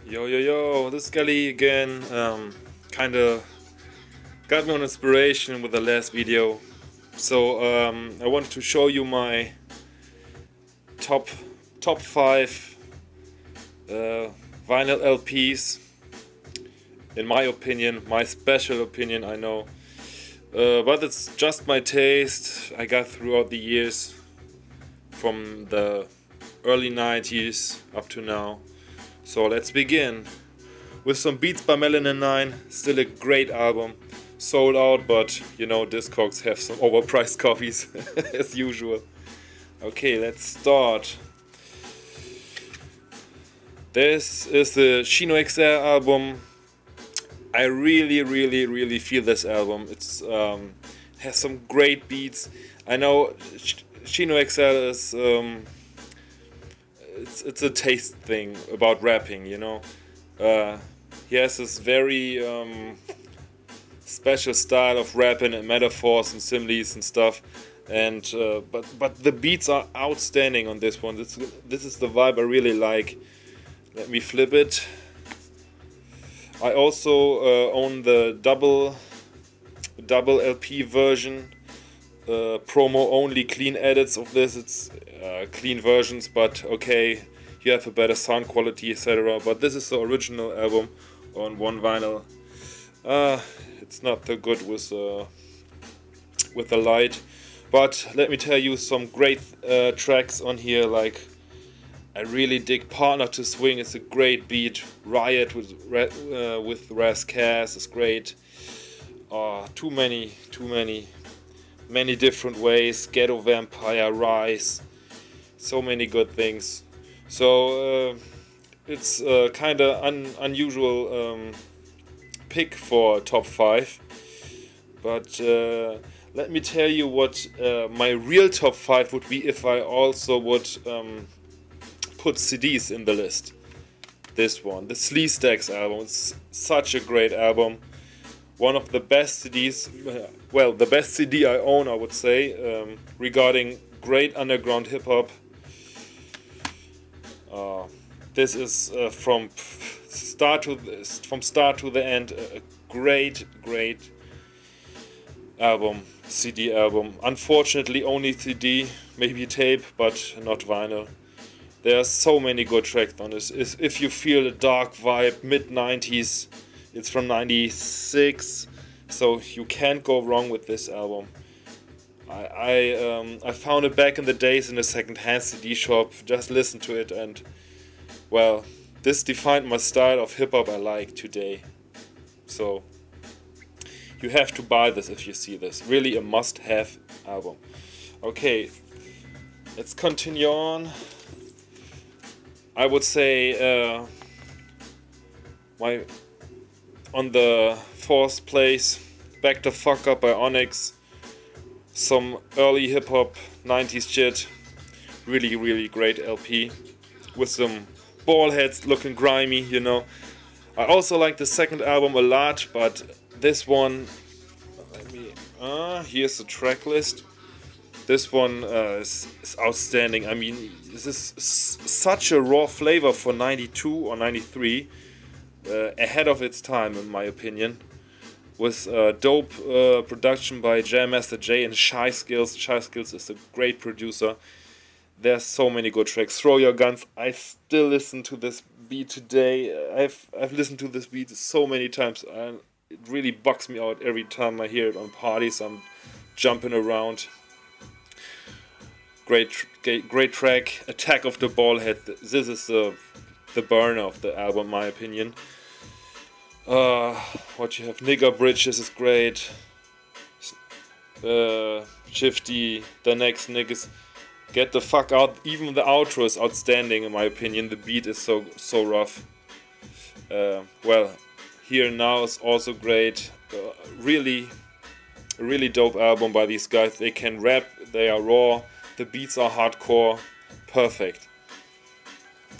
Yo yo yo, this is Skeli again. Kinda got me on inspiration with the last video. So I wanted to show you my top 5 vinyl LPs. In my opinion, my special opinion, I know. But it's just my taste I got throughout the years, from the early 90s up to now. So let's begin with some Beats by Melanin 9. Still a great album. Sold out, but you know, Discogs have some overpriced copies as usual. Okay, let's start. This is the Shino XL album. I really feel this album. It's has some great beats. I know Shino XL is it's a taste thing about rapping, you know. He has this very special style of rapping and metaphors and similes and stuff, and but the beats are outstanding on this one. This is the vibe I really like. Let me flip it. I also own the double LP version. Promo only clean edits of this. It's clean versions, but okay, you have a better sound quality, etc. But this is the original album on one vinyl. It's not that good with the light, but let me tell you some great tracks on here. Like, I really dig Partner to Swing. It's a great beat. Riot with Ras Kass is great. Too many different ways. Ghetto Vampire, Rise, so many good things. So it's kind of unusual pick for top 5, but let me tell you what my real top 5 would be if I also would put CDs in the list. This one, the Slee Stacks album. It's such a great album. One of the best CDs, well, the best CD I own, I would say, regarding great underground hip hop. This is from start to the end a great album, CD album. Unfortunately, only CD, maybe tape, but not vinyl. There are so many good tracks on this. If you feel a dark vibe, mid-90s. It's from 96, so you can't go wrong with this album. I found it back in the days in a second-hand CD shop, just listened to it, and well, this defined my style of hip-hop I like today. So you have to buy this if you see this. Really a must-have album. Okay, let's continue on. I would say on the 4th place, Back the Fuck Up by Onyx. Some early hip hop 90s shit. Really great LP with some ball heads looking grimy, you know. I also like the second album a lot, but this one, here's the track list. This one is outstanding. I mean, this is such a raw flavor for 92 or 93. Ahead of its time, in my opinion, with dope production by Jam Master Jay and Shy Skills. Shy Skills is a great producer. There's so many good tracks. Throw Your Guns. I still listen to this beat today. I've listened to this beat so many times, and it really bugs me out every time I hear it on parties. I'm jumping around. Great track. Attack of the Ballhead. This is the burner of the album, in my opinion. What you have, Nigger Bridges is great. Shifty, The Next Niggas, Get the Fuck Out. Even the outro is outstanding, in my opinion. The beat is so rough. Well, Here Now is also great. Really dope album by these guys. They can rap, they are raw, the beats are hardcore. Perfect.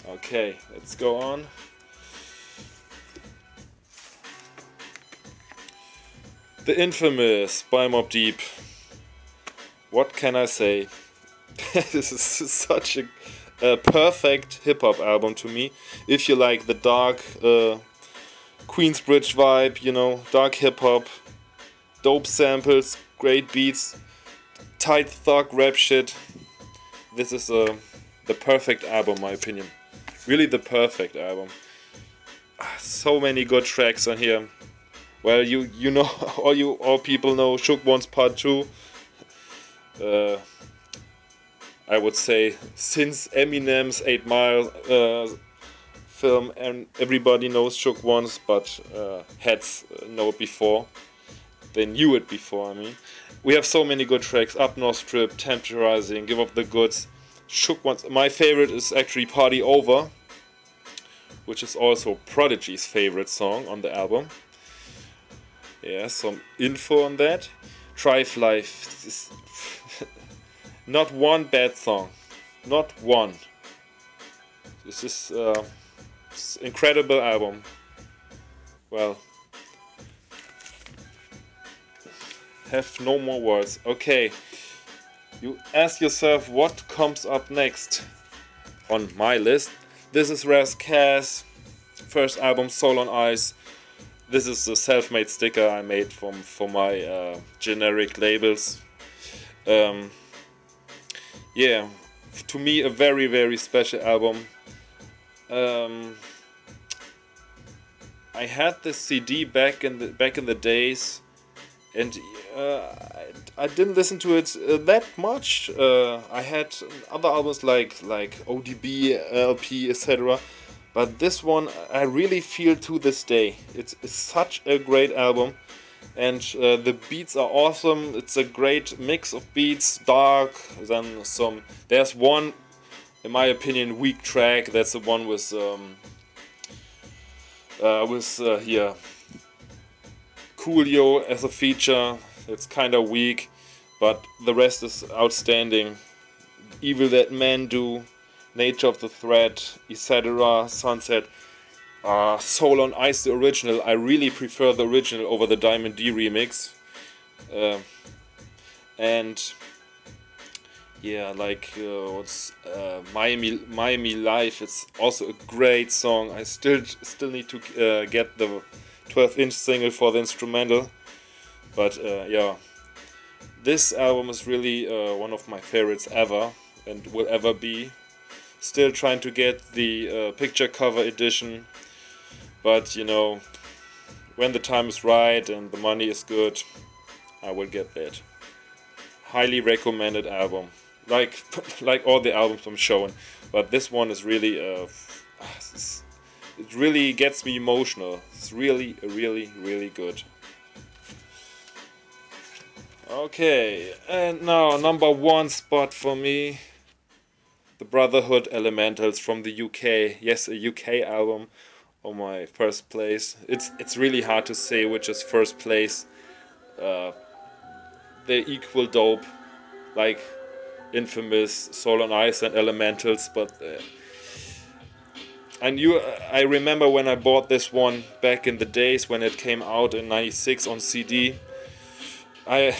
Okay, let's go on. The Infamous by Mobb Deep. What can I say? This is such a perfect hip-hop album to me. If you like the dark Queensbridge vibe, you know, dark hip-hop, dope samples, great beats, tight thug rap shit, this is the perfect album, in my opinion. Really the perfect album. So many good tracks on here. Well, you know, all people know Shook One's Part 2. I would say since Eminem's 8 Mile film, and everybody knows Shook One's, but heads know it before. They knew it before, I mean. We have so many good tracks. Up North Strip, Temporizing, Give Up the Goods. Shook One's. My favorite is actually Party Over, which is also Prodigy's favorite song on the album. Yeah, some info on that. Thrive Life is not one bad song. Not one. This is incredible album. Well, have no more words. Okay, you ask yourself what comes up next on my list. This is Raz Cass' first album, Soul on Ice. This is a self-made sticker I made for my generic labels. Yeah, to me a very, very special album. I had this CD back in the days, and I didn't listen to it that much. I had other albums like ODB, LP, etc. But this one I really feel to this day. It's such a great album, and the beats are awesome. It's a great mix of beats, dark, then some. There's one, in my opinion, weak track. That's the one with here Coolio as a feature. It's kind of weak, but the rest is outstanding. Evil That Men Do, Nature of the Threat, etc., Sunset, Soul on Ice, the original. I really prefer the original over the Diamond D remix. And yeah, like what's Miami Life. It's also a great song. I still need to get the 12-inch single for the instrumental. But yeah, this album is really one of my favorites ever, and will ever be. Still trying to get the picture cover edition, but you know, when the time is right and the money is good, I will get that. Highly recommended album, like all the albums I'm showing, but this one is really it really gets me emotional. It's really good. Okay, and now number one spot for me, the Brotherhood Elementals from the UK. Yes, a UK album on my first place. It's really hard to say which is first place. They're equal dope, like Infamous, Soul on Ice and Elementals, but I remember when I bought this one back in the days when it came out in '96 on CD. I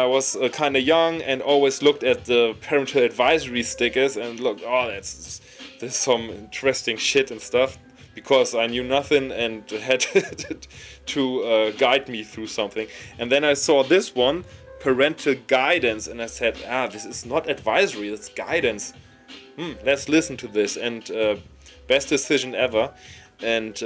was kind of young and always looked at the parental advisory stickers and looked, oh, there's some interesting shit and stuff, because I knew nothing and had to guide me through something. And then I saw this one, parental guidance, and I said, this is not advisory, it's guidance. Let's listen to this. And best decision ever. And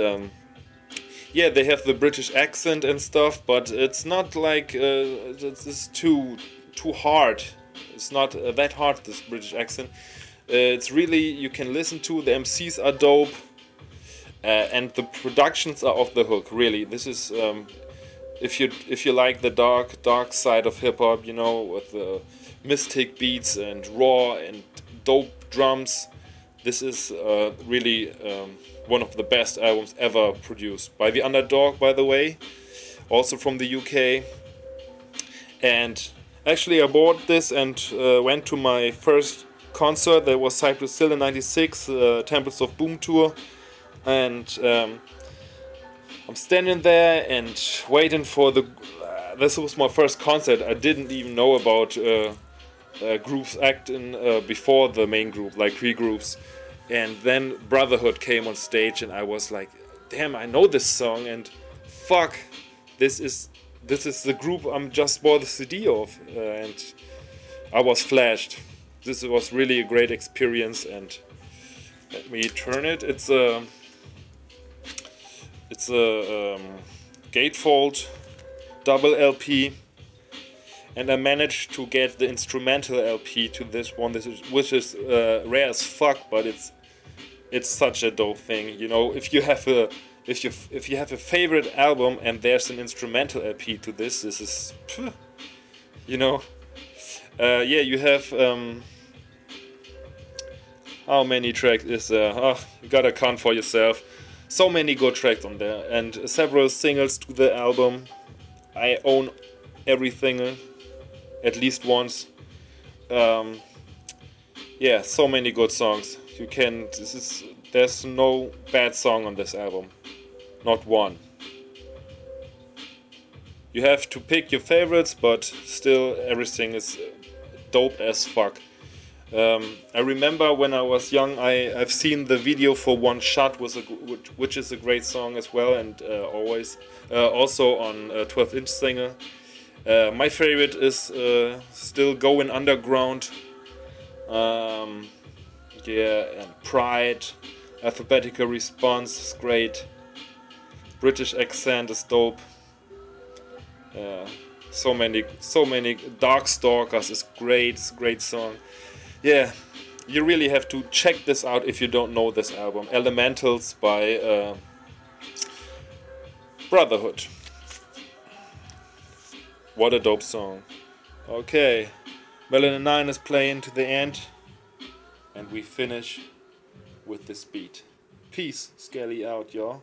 yeah, they have the British accent and stuff, but it's not like it's too hard. It's not that hard, this British accent. It's really, you can listen to, the MCs are dope, and the productions are off the hook. Really, this is if you like the dark side of hip hop, you know, with the mystic beats and raw and dope drums. This is really one of the best albums ever produced by The Underdog, by the way, also from the UK. And actually I bought this and went to my first concert. That was Cypress Hill in '96, Temples of Boom tour. And I'm standing there and waiting for the... this was my first concert. I didn't even know about groups act in before the main group, like pre-groups, and then Brotherhood came on stage, and I was like, damn, I know this song, and fuck, this is the group I'm just bought the CD of, and I was flashed. This was really a great experience, and let me turn it. It's a gatefold double LP, and I managed to get the instrumental LP to this one. Which is rare as fuck, but it's such a dope thing. You know, if you have a favorite album and there's an instrumental LP to this is, you know, yeah. You have how many tracks is there? Oh, you gotta count for yourself. So many good tracks on there, and several singles to the album. I own every single at least once. Yeah, so many good songs. There's no bad song on this album, not one. You have to pick your favorites, but still everything is dope as fuck. I remember when I was young, I've seen the video for One Shot, which is a great song as well, and always also on 12-inch Singer. My favorite is still Going Underground. Yeah, and Pride, Alphabetical Response is great. British Accent is dope. So many. Darkstalkers is great. It's a great song. Yeah, you really have to check this out if you don't know this album. Elementals by Brotherhood. What a dope song. Okay, Melon 9 is playing to the end, and we finish with this beat. Peace, Skeli out, y'all.